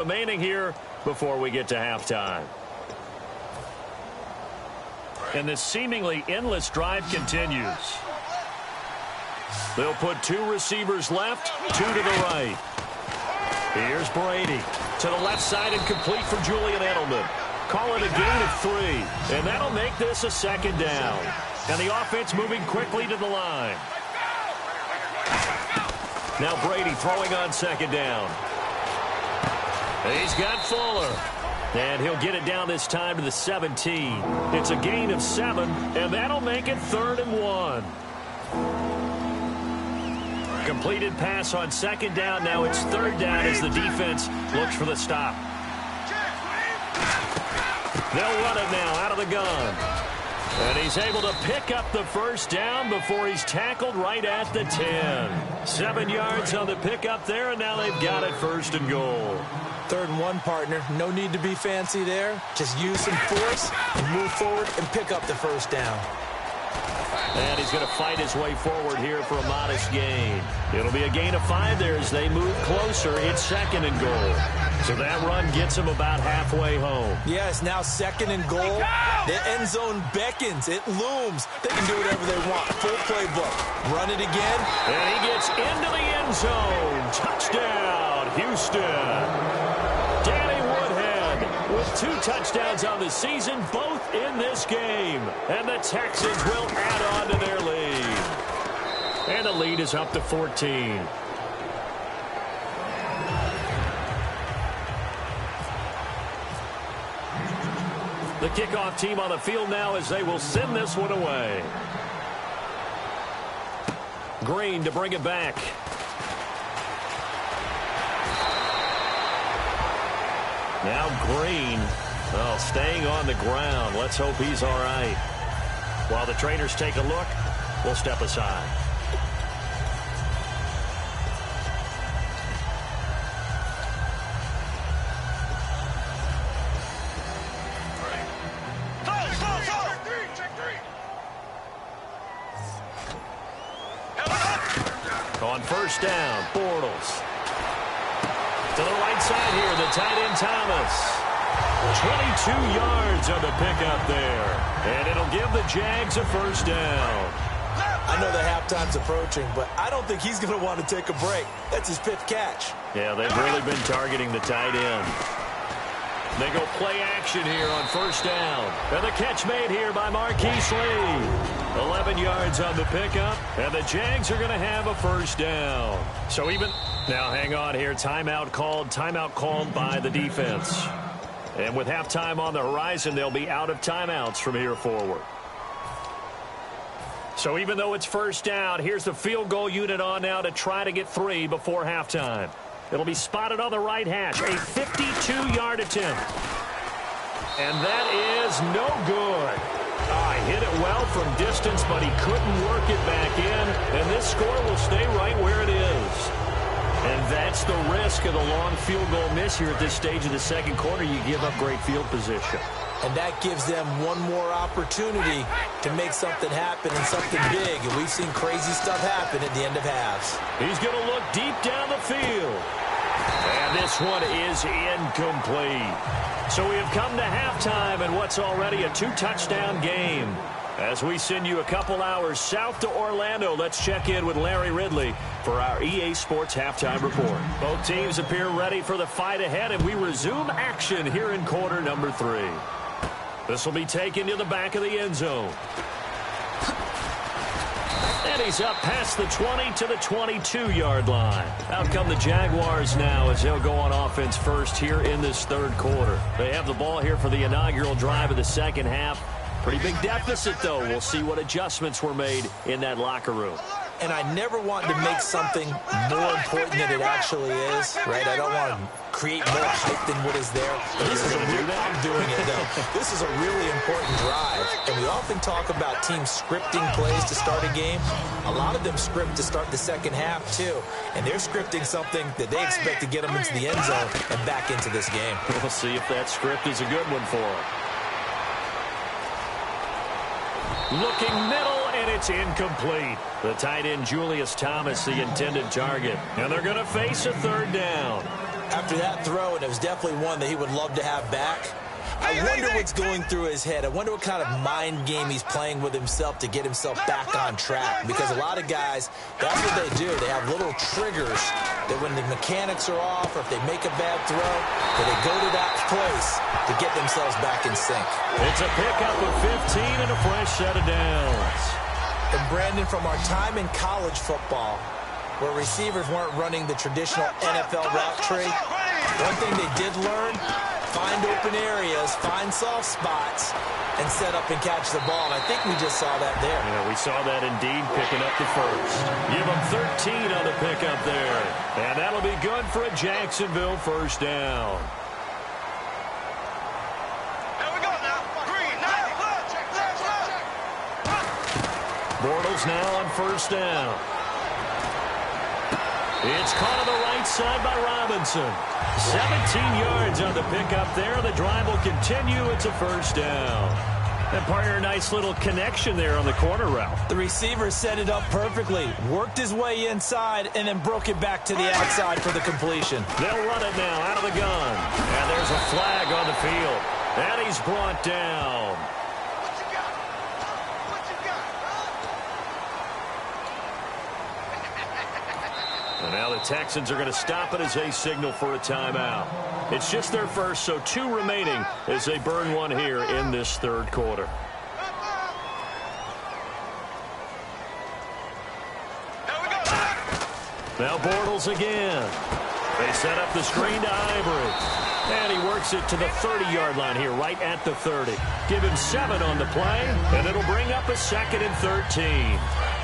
remaining here before we get to halftime. And this seemingly endless drive continues. They'll put 2 receivers left, 2 to the right. Here's Brady to the left side and complete for Julian Edelman. Call it a gain of 3, and that'll make this a second down. And the offense moving quickly to the line. Now Brady throwing on second down. He's got Fuller. And he'll get it down this time to the 17. It's a gain of 7, and that'll make it 3rd and 1. Completed pass on second down. Now it's 3rd down as the defense looks for the stop. They'll run it now out of the gun. And he's able to pick up the first down before he's tackled right at the 10. 7 yards on the pickup there, and now they've got it 1st and goal. 3rd and 1, partner. No need to be fancy there. Just use some force and move forward and pick up the first down. And he's going to fight his way forward here for a modest gain. It'll be a gain of 5 there as they move closer. It's 2nd and goal. So that run gets them about halfway home. Yes, now 2nd and goal. The end zone beckons. It looms. They can do whatever they want. Full playbook. Run it again. And he gets into the end zone. Touchdown, Houston. Danny Woodhead with 2 touchdowns on the season, both in this game. And the Texans will add on to their lead. And the lead is up to 14. The kickoff team on the field now as they will send this one away. Green to bring it back. Now Green, staying on the ground. Let's hope he's all right. While the traders take a look, we'll step aside. On 1st down, Bortles. To the right side here, the tight end Thomas. 22 yards on the pickup there. And it'll give the Jags a 1st down. I know the halftime's approaching, but I don't think he's going to want to take a break. That's his 5th catch. Yeah, they've really been targeting the tight end. They go play action here on 1st down. And the catch made here by Marquise Lee. 11 yards on the pickup, and the Jags are going to have a 1st down. So even now, hang on here. Timeout called by the defense. And with halftime on the horizon, they'll be out of timeouts from here forward. So even though it's 1st down, here's the field goal unit on now to try to get 3 before halftime. It'll be spotted on the right hash, a 52-yard attempt. And that is no good. Hit it well from distance, but he couldn't work it back in. And this score will stay right where it is. And that's the risk of the long field goal miss here at this stage of the 2nd quarter. You give up great field position. And that gives them one more opportunity to make something happen and something big. And we've seen crazy stuff happen at the end of halves. He's going to look deep down the field. And this one is incomplete. So we have come to halftime in what's already a 2-touchdown game. As we send you a couple hours south to Orlando, let's check in with Larry Ridley for our EA Sports Halftime Report. Both teams appear ready for the fight ahead, and we resume action here in quarter number 3. This will be taken to the back of the end zone. And he's up past the 20 to the 22-yard line. Out come the Jaguars now as they'll go on offense first here in this 3rd quarter. They have the ball here for the inaugural drive of the 2nd half. Pretty big deficit, though. We'll see what adjustments were made in that locker room. And I never want to make something more important than it actually is, right? I don't want to create more hype than what is there. But this is I'm doing it, though. This is a really important drive. And we often talk about teams scripting plays to start a game. A lot of them script to start the 2nd half, too. And they're scripting something that they expect to get them into the end zone and back into this game. We'll see if that script is a good one for them. Looking middle, and it's incomplete. The tight end Julius Thomas, the intended target. And they're going to face a 3rd down. After that throw, and it was definitely one that he would love to have back, I wonder what's going through his head. I wonder what kind of mind game he's playing with himself to get himself back on track. Because a lot of guys, that's what they do. They have little triggers that when the mechanics are off or if they make a bad throw, that they go to that place to get themselves back in sync. It's a pickup of 15 and a fresh set of downs. And Brandon, from our time in college football, where receivers weren't running the traditional NFL route tree, one thing they did learn, find open areas, find soft spots, and set up and catch the ball. And I think we just saw that there. Yeah, we saw that indeed, picking up the first. Give them 13 on the pickup there. And that'll be good for a Jacksonville first down. There we go now. Green, Bortles now on first down. It's caught on the right side by Robinson. 17 yards on the pickup there. The drive will continue. It's a first down. And partner, a nice little connection there on the corner route. The receiver set it up perfectly, worked his way inside, and then broke it back to the outside for the completion. They'll run it now out of the gun. And there's a flag on the field. And he's brought down. And now the Texans are going to stop it as they signal for a timeout. It's just their first, so 2 remaining as they burn one here in this third quarter. Now Bortles again. They set up the screen to Ivory. And he works it to the 30-yard line here, right at the 30. Give him 7 on the play, and it'll bring up a 2nd and 13.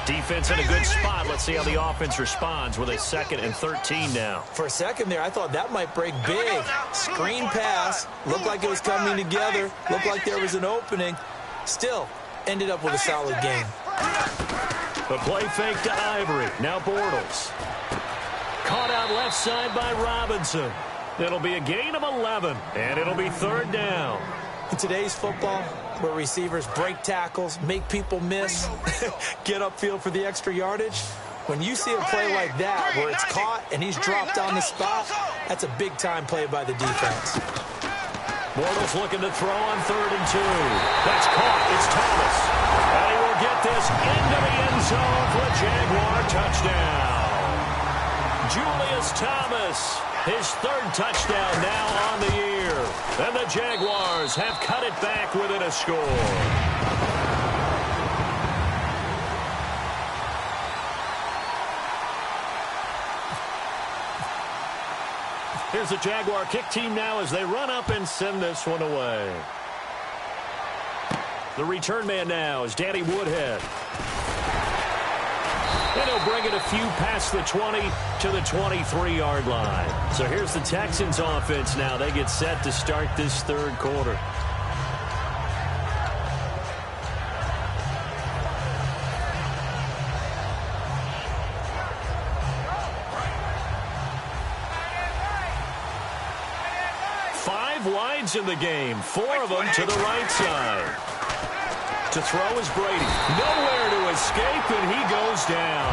Defense in a good spot. Let's see how the offense responds with a 2nd and 13 now. For a second there, I thought that might break big. Screen pass. Looked like it was coming together. Looked like there was an opening. Still, ended up with a solid game. The play fake to Ivory. Now Bortles. Caught out left side by Robinson. It'll be a gain of 11, and it'll be 3rd down. In today's football, where receivers break tackles, make people miss, get upfield for the extra yardage, when you see a play like that where it's caught and he's dropped on the spot, that's a big-time play by the defense. Bortles looking to throw on 3rd and 2. That's caught. It's Thomas. And he will get this into the end zone for a Jaguar touchdown. Julius Thomas, his 3rd touchdown now on the year. And the Jaguars have cut it back within a score. Here's the Jaguar kick team now as they run up and send this one away. The return man now is Danny Woodhead. And he'll bring it a few past the 20 to the 23-yard line. So here's the Texans offense now. They get set to start this third quarter. Five wides in the game, 4 of them to the right side. To throw is Brady. Nowhere to escape, and he goes down.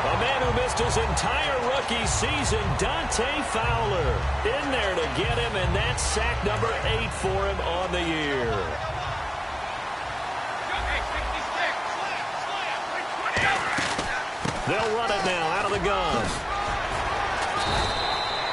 A man who missed his entire rookie season, Dante Fowler, in there to get him, and that's sack number 8 for him on the year. They'll run it now out of the gun.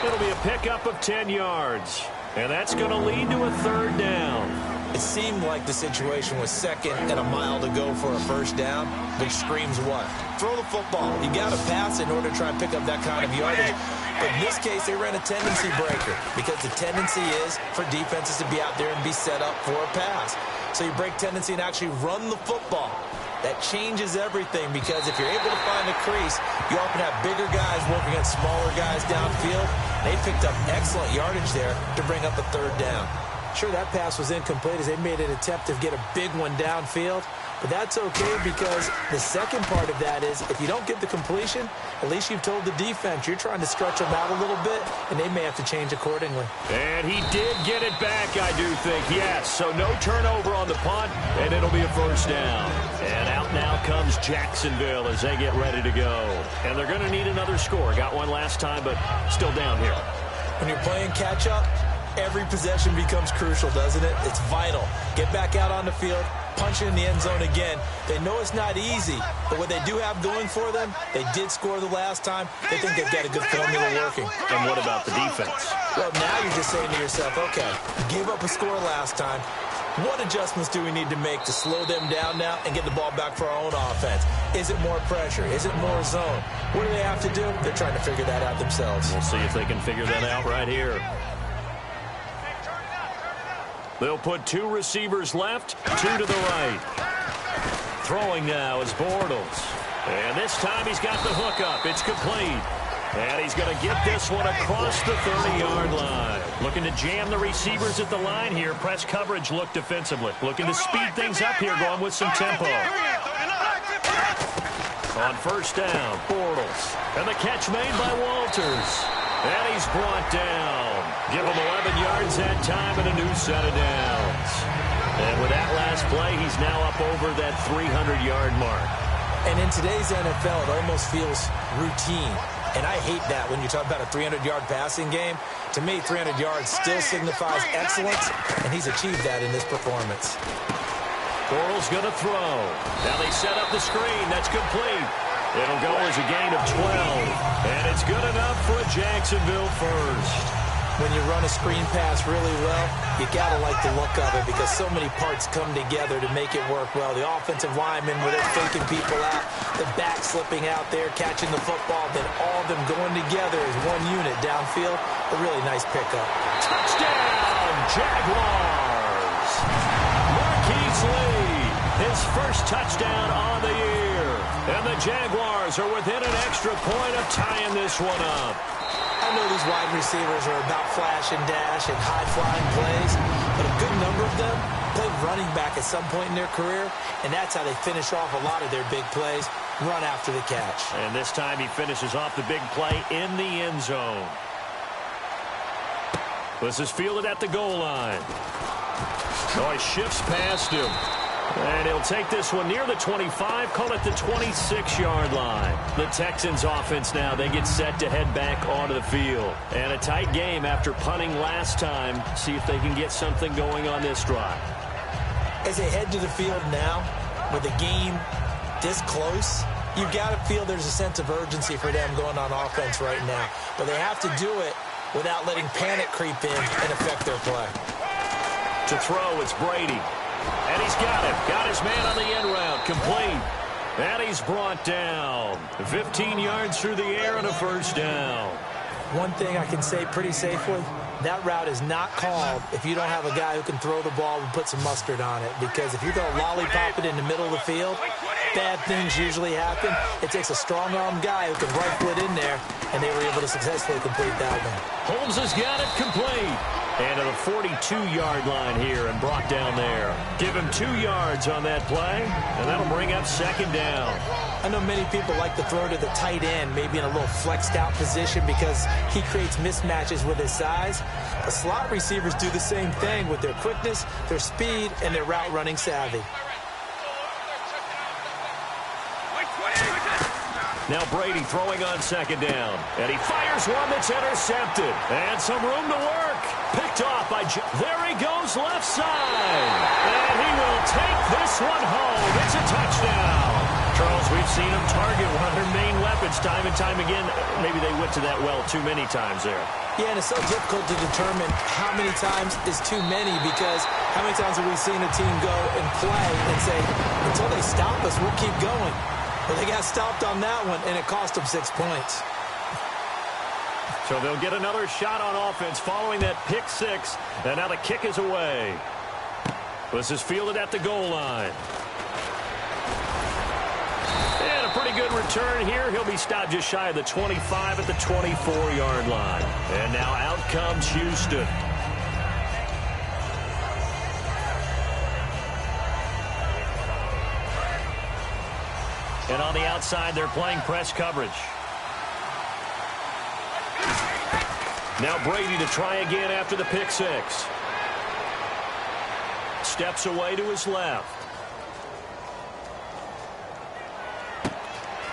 It'll be a pickup of 10 yards, and that's going to lead to a 3rd down. It seemed like the situation was 2nd and a mile to go for a first down, which screams what? Throw the football. You got to pass in order to try and pick up that kind of yardage. But in this case, they ran a tendency breaker because the tendency is for defenses to be out there and be set up for a pass. So you break tendency and actually run the football. That changes everything because if you're able to find a crease, you often have bigger guys working against smaller guys downfield. They picked up excellent yardage there to bring up a 3rd down. Sure, that pass was incomplete as they made an attempt to get a big one downfield. But that's okay because the second part of that is if you don't get the completion, at least you've told the defense you're trying to stretch them out a little bit, and they may have to change accordingly. And he did get it back, I do think, yes. So no turnover on the punt, and it'll be a first down. And out now comes Jacksonville as they get ready to go. And they're going to need another score. Got one last time, but still down here. When you're playing catch-up, every possession becomes crucial, doesn't it? It's vital. Get back out on the field, punch it in the end zone again. They know it's not easy, but what they do have going for them, they did score the last time. They think they've got a good formula working. And what about the defense? Well, now you're just saying to yourself, okay, gave up a score last time. What adjustments do we need to make to slow them down now and get the ball back for our own offense? Is it more pressure? Is it more zone? What do they have to do? They're trying to figure that out themselves. We'll see if they can figure that out right here. They'll put 2 receivers left, 2 to the right. Throwing now is Bortles. And this time he's got the hook up. It's complete. And he's going to get this one across the 30-yard line. Looking to jam the receivers at the line here. Press coverage look defensively. Looking to speed things up here, going with some tempo. On first down, Bortles. And the catch made by Walters. And he's brought down. Give him 11 yards that time and a new set of downs. And with that last play, he's now up over that 300-yard mark. And in today's NFL, it almost feels routine. And I hate that when you talk about a 300-yard passing game. To me, 300 yards still signifies excellence, and he's achieved that in this performance. Bortles going to throw. Now they set up the screen. That's complete. It'll go as a gain of 12. And it's good enough for a Jacksonville first. When you run a screen pass really well, you got to like the look of it because so many parts come together to make it work well. The offensive linemen, where they're faking people out, the back slipping out there, catching the football, then all of them going together as one unit downfield. A really nice pickup. Touchdown, Jaguars! Marquise Lee, his first touchdown on the year. And the Jaguars are within an extra point of tying this one up. I know these wide receivers are about flash and dash and high-flying plays, but a good number of them played running back at some point in their career, and that's how they finish off a lot of their big plays, run after the catch. And this time he finishes off the big play in the end zone. This is fielded at the goal line. Oh, he shifts past him. And he'll take this one near the 25, call it the 26-yard line. The Texans offense now, they get set to head back onto the field. And a tight game after punting last time. See if they can get something going on this drive. As they head to the field now, with the game this close, you've got to feel there's a sense of urgency for them going on offense right now. But they have to do it without letting panic creep in and affect their play. To throw, it's Brady. And he's got it. Got his man on the end route. Complete. And he's brought down. 15 yards through the air and a first down. One thing I can say pretty safely, that route is not called if you don't have a guy who can throw the ball and put some mustard on it. Because if you're going to lollipop it in the middle of the field, bad things usually happen. It takes a strong-armed guy who can rifle it in there, and they were able to successfully complete that one. Holmes has got it complete. And to the 42-yard line here and brought down there. Give him 2 yards on that play, and that'll bring up second down. I know many people like to throw to the tight end, maybe in a little flexed-out position because he creates mismatches with his size. The slot receivers do the same thing with their quickness, their speed, and their route-running savvy. Now Brady throwing on second down. And he fires one that's intercepted. And some room to work. Picked off by there he goes left side. And he will take this one home. It's a touchdown. Charles, we've seen him target one of their main weapons time and time again. Maybe they went to that well too many times there. Yeah, and it's so difficult to determine how many times is too many because how many times have we seen a team go and play and say, until they stop us, we'll keep going. Well, they got stopped on that one, and it cost them 6 points. So they'll get another shot on offense following that pick six. And now the kick is away. This is fielded at the goal line. And a pretty good return here. He'll be stopped just shy of the 25 at the 24-yard line. And now out comes Houston. And on the outside, they're playing press coverage. Now Brady to try again after the pick six. Steps away to his left.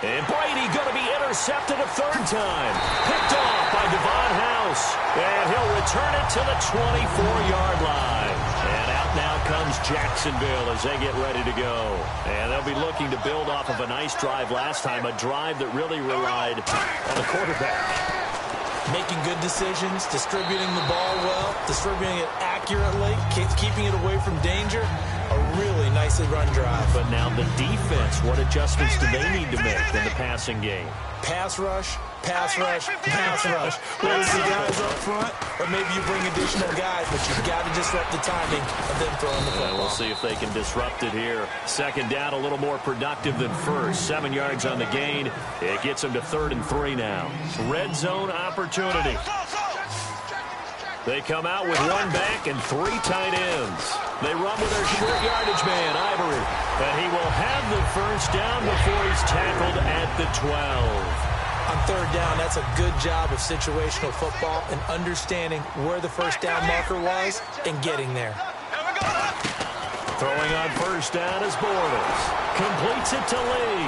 And Brady going to be intercepted a third time. Picked off by Devon House. And he'll return it to the 24-yard line. And out now comes Jacksonville as they get ready to go. And they'll be looking to build off of a nice drive last time, a drive that really relied on the quarterback. Making good decisions, distributing the ball well, distributing it accurately, keeping it away from danger. A really nicely run drive. But now the defense, what adjustments do they need to make in the passing game? Pass rush, pass rush, pass rush. Whether it's the guys up front or maybe you bring additional guys, but you've got to disrupt the timing of them throwing the football. We'll see if they can disrupt it here. Second down, a little more productive than first. 7 yards on the gain. It gets them to 3rd and 3 now. Red zone opportunity. They come out with 1 back and 3 tight ends. They run with their short yardage man, Ivory. And he will have the first down before he's tackled at the 12. On 3rd down, that's a good job of situational football and understanding where the first down marker was and getting there. Throwing on first down is Bortles. Completes it to Lee.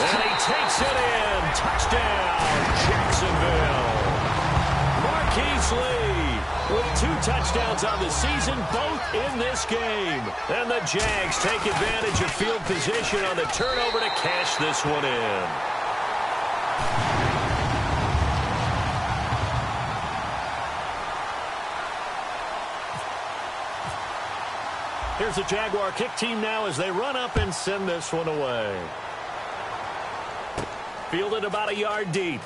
And he takes it in. Touchdown, Jacksonville. Marquise Lee with 2 touchdowns on the season, both in this game. And the Jags take advantage of field position on the turnover to cash this one in. Here's the Jaguar kick team now as they run up and send this one away. Fielded about a yard deep.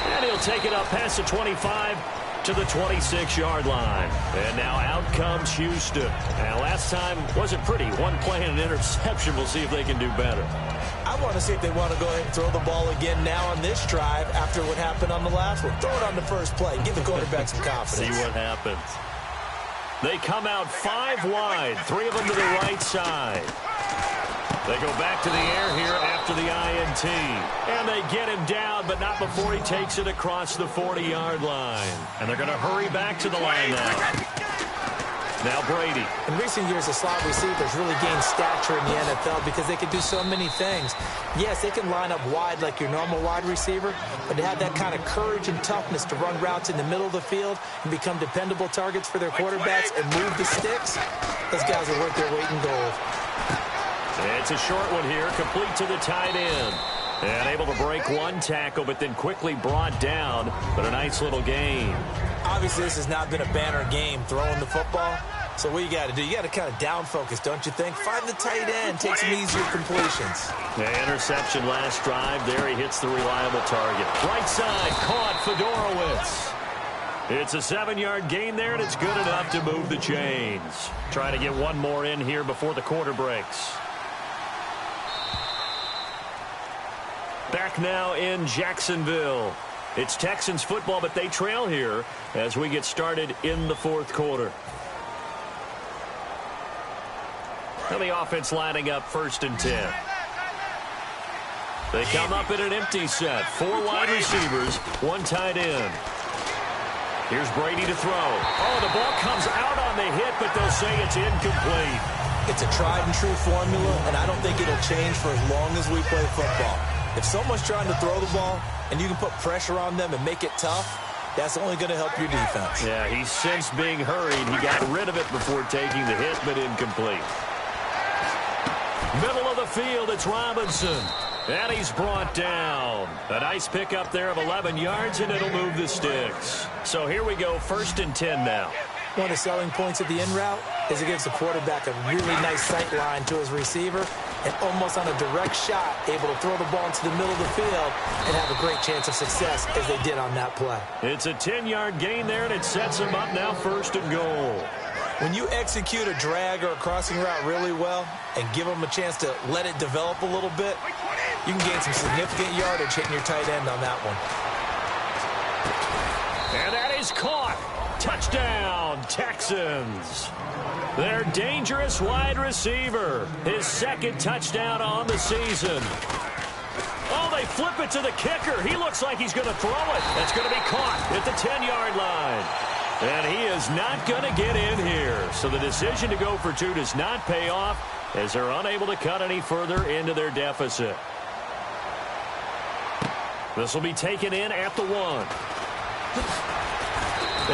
And he'll take it up past the 25 to the 26-yard line. And now out comes Houston. And last time wasn't pretty. 1 play and an interception. We'll see if they can do better. I want to see if they want to go ahead and throw the ball again now on this drive after what happened on the last one. Throw it on the first play. Give the quarterback some confidence. See what happens. They come out 5 wide. 3 of them to the right side. They go back to the air here after the INT. And they get him down, but not before he takes it across the 40-yard line. And they're going to hurry back to the line now. Now Brady. In recent years, the slot receivers really gained stature in the NFL because they can do so many things. Yes, they can line up wide like your normal wide receiver, but to have that kind of courage and toughness to run routes in the middle of the field and become dependable targets for their quarterbacks and move the sticks, those guys are worth their weight in gold. It's a short one here, complete to the tight end. And able to break 1 tackle, but then quickly brought down. But a nice little gain. Obviously, this has not been a banner game throwing the football. So what you got to do, you got to kind of down focus, don't you think? Find the tight end, take some easier completions. Yeah, interception last drive. There he hits the reliable target. Right side, caught Fedorowicz. It's a 7-yard gain there, and it's good enough to move the chains. Trying to get 1 more in here before the quarter breaks. Back now in Jacksonville. It's Texans football, but they trail here as we get started in the 4th quarter. Now the offense lining up 1st and 10. They come up in an empty set. 4 wide receivers, 1 tight end. Here's Brady to throw. Oh, the ball comes out on the hit, but they'll say it's incomplete. It's a tried-and-true formula, and I don't think it'll change for as long as we play football. If someone's trying to throw the ball and you can put pressure on them and make it tough, that's only going to help your defense. Yeah, he sensed being hurried. He got rid of it before taking the hit, but incomplete. Middle of the field, it's Robinson. And he's brought down. A nice pickup there of 11 yards, and it'll move the sticks. So here we go, 1st and 10 now. One of the selling points of the in route is it gives the quarterback a really nice sight line to his receiver and almost on a direct shot able to throw the ball into the middle of the field and have a great chance of success as they did on that play. It's a 10-yard gain there, and it sets them up now 1st and goal. When you execute a drag or a crossing route really well and give them a chance to let it develop a little bit, you can gain some significant yardage hitting your tight end on that one. And that is caught. Touchdown, Texans. Their dangerous wide receiver. His 2nd touchdown on the season. Oh, they flip it to the kicker. He looks like he's going to throw it. That's going to be caught at the 10-yard line. And he is not going to get in here. So the decision to go for 2 does not pay off as they're unable to cut any further into their deficit. This will be taken in at the 1.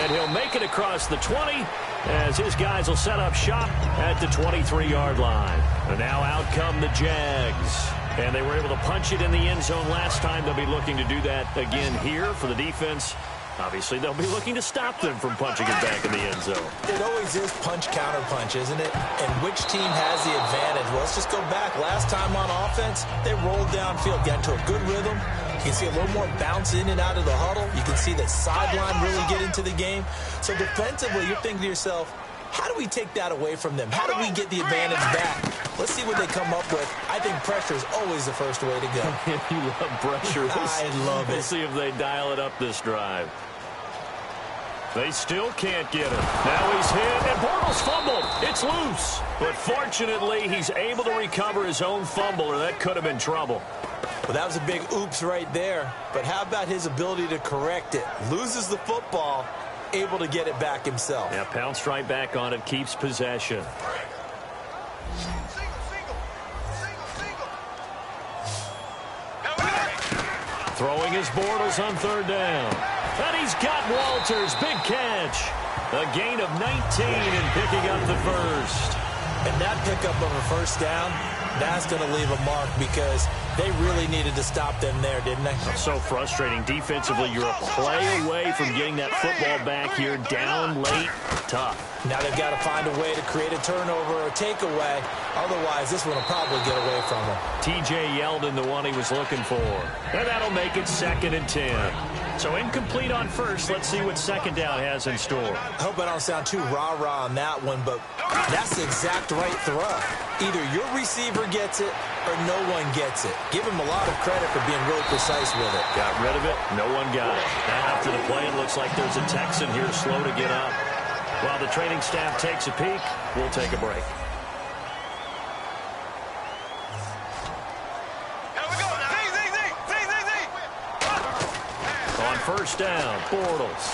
And he'll make it across the 20 as his guys will set up shop at the 23-yard line. And now out come the Jags. And they were able to punch it in the end zone last time. They'll be looking to do that again here for the defense. Obviously, they'll be looking to stop them from punching it back in the end zone. It always is punch-counter-punch, isn't it? And which team has the advantage? Well, let's just go back. Last time on offense, they rolled downfield, got into a good rhythm. You can see a little more bounce in and out of the huddle. You can see that sideline really get into the game. So defensively, you're thinking to yourself, how do we take that away from them? How do we get the advantage back? Let's see what they come up with. I think pressure is always the first way to go. You love pressure. I love it. We'll see if they dial it up this drive. They still can't get him. Now he's hit, and Bortles fumbled. It's loose. But fortunately, he's able to recover his own fumble, or that could have been trouble. Well, that was a big oops right there. But how about his ability to correct it? Loses the football, able to get it back himself. Yeah, pounced right back on it, keeps possession. Throwing his Bortles on 3rd down. And he's got Walters. Big catch. A gain of 19 and picking up the first. And that pickup of a first down, that's going to leave a mark because they really needed to stop them there, didn't they? So frustrating. Defensively, you're a play away from getting that football back here. Down late. Tough. Now they've got to find a way to create a turnover or a takeaway. Otherwise, this one will probably get away from them. TJ Yeldon, the one he was looking for. And that'll make it 2nd and 10. So incomplete on first. Let's see what 2nd down has in store. I hope I don't sound too rah-rah on that one, but that's the exact right throw. Either your receiver gets it or no one gets it. Give him a lot of credit for being really precise with it. Got rid of it. No one got it. Now after the play, it looks like there's a Texan here slow to get up. While the training staff takes a peek, we'll take a break. On 1st down, Bortles.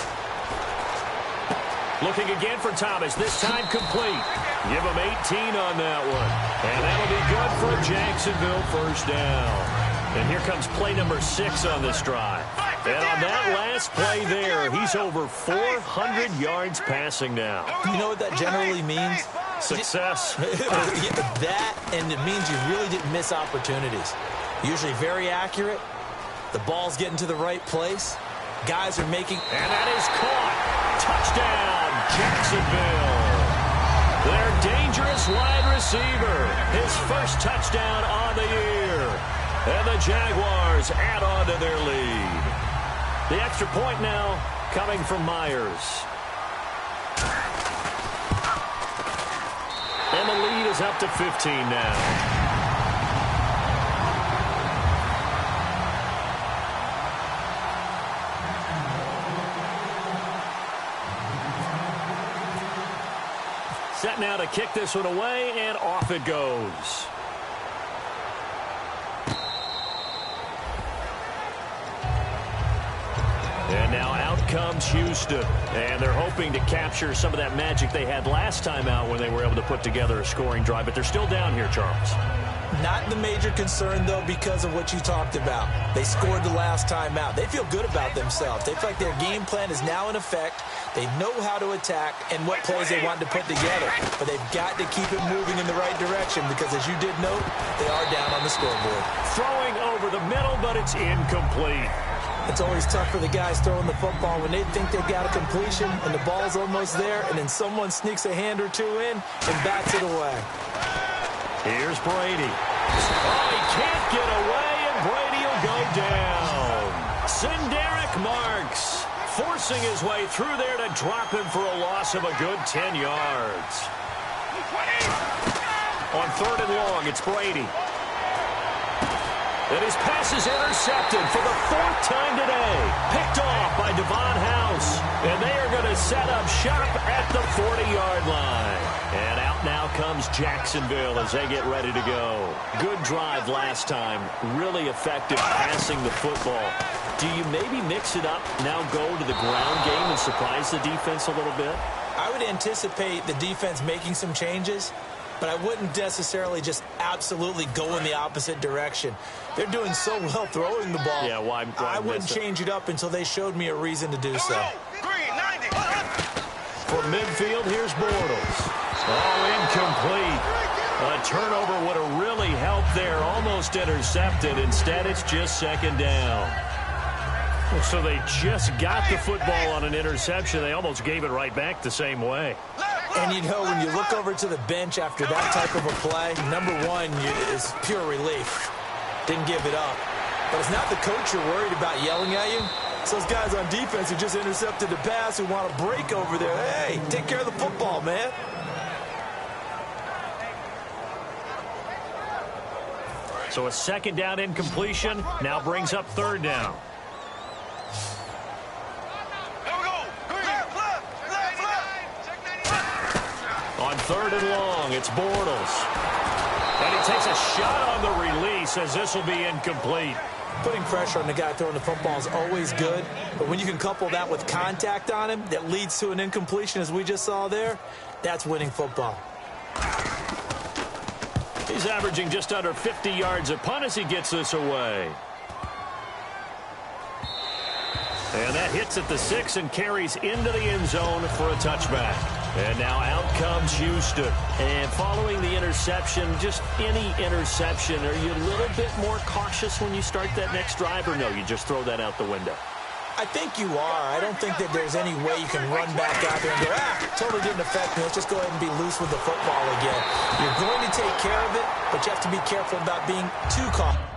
Looking again for Thomas, this time complete. Give him 18 on that one. And that'll be good for a Jacksonville 1st down. And here comes play number 6 on this drive. And on that last play there, he's over 400 yards passing now. You know what that generally means? Success. That, and it means you really didn't miss opportunities. Usually very accurate. The ball's getting to the right place. Guys are making... And that is caught. Touchdown, Jacksonville. Their dangerous wide receiver. His first touchdown on the year. And the Jaguars add on to their lead. The extra point now coming from Myers. And the lead is up to 15 now. Set now to kick this one away, and off it goes. And now out comes Houston. And they're hoping to capture some of that magic they had last time out when they were able to put together a scoring drive. But they're still down here, Charles. Not the major concern, though, because of what you talked about. They scored the last time out. They feel good about themselves. They feel like their game plan is now in effect. They know how to attack and what plays they want to put together. But they've got to keep it moving in the right direction because, as you did note, they are down on the scoreboard. Throwing over the middle, but it's incomplete. It's always tough for the guys throwing the football when they think they've got a completion and the ball's almost there, and then someone sneaks a hand or two in and bats it away. Here's Brady. Oh, he can't get away, and Brady will go down. Sinderick Marks forcing his way through there to drop him for a loss of a good 10 yards. On 3rd and long, it's Brady. And his pass is intercepted for the 4th time today. Picked off by Devon House. And they are going to set up shop at the 40-yard line. And out now comes Jacksonville as they get ready to go. Good drive last time. Really effective passing the football. Do you maybe mix it up, now go to the ground game and surprise the defense a little bit? I would anticipate the defense making some changes. but I wouldn't necessarily just absolutely go in the opposite direction. They're doing so well throwing the ball. Yeah, why I wouldn't change it up until they showed me a reason to do so. Green, 90. For midfield, here's Bortles. Oh, incomplete. A turnover would have really helped there. Almost intercepted. Instead, it's just second down. So they just got the football on an interception. They almost gave it right back the same way. And you know, when you look over to the bench after that type of a play, number one is pure relief. Didn't give it up. But it's not the coach you're worried about yelling at you. It's those guys on defense who just intercepted the pass who want to break over there. Hey, take care of the football, man. So a second down incompletion now brings up third down. Here we go. Green, left. Check 99. On third and long, it's Bortles. And he takes a shot on the release as this will be incomplete. Putting pressure on the guy throwing the football is always good, but when you can couple that with contact on him that leads to an incompletion, as we just saw there, that's winning football. He's averaging just under 50 yards a punt as he gets this away. And that hits at the 6 and carries into the end zone for a touchback. And now out comes Houston. And following the interception, just any interception, are you a little bit more cautious when you start that next drive, or no, you just throw that out the window? I think you are. I don't think that there's any way you can run back out there and go, totally didn't affect me. Let's just go ahead and be loose with the football again. You're going to take care of it, but you have to be careful about being too cautious.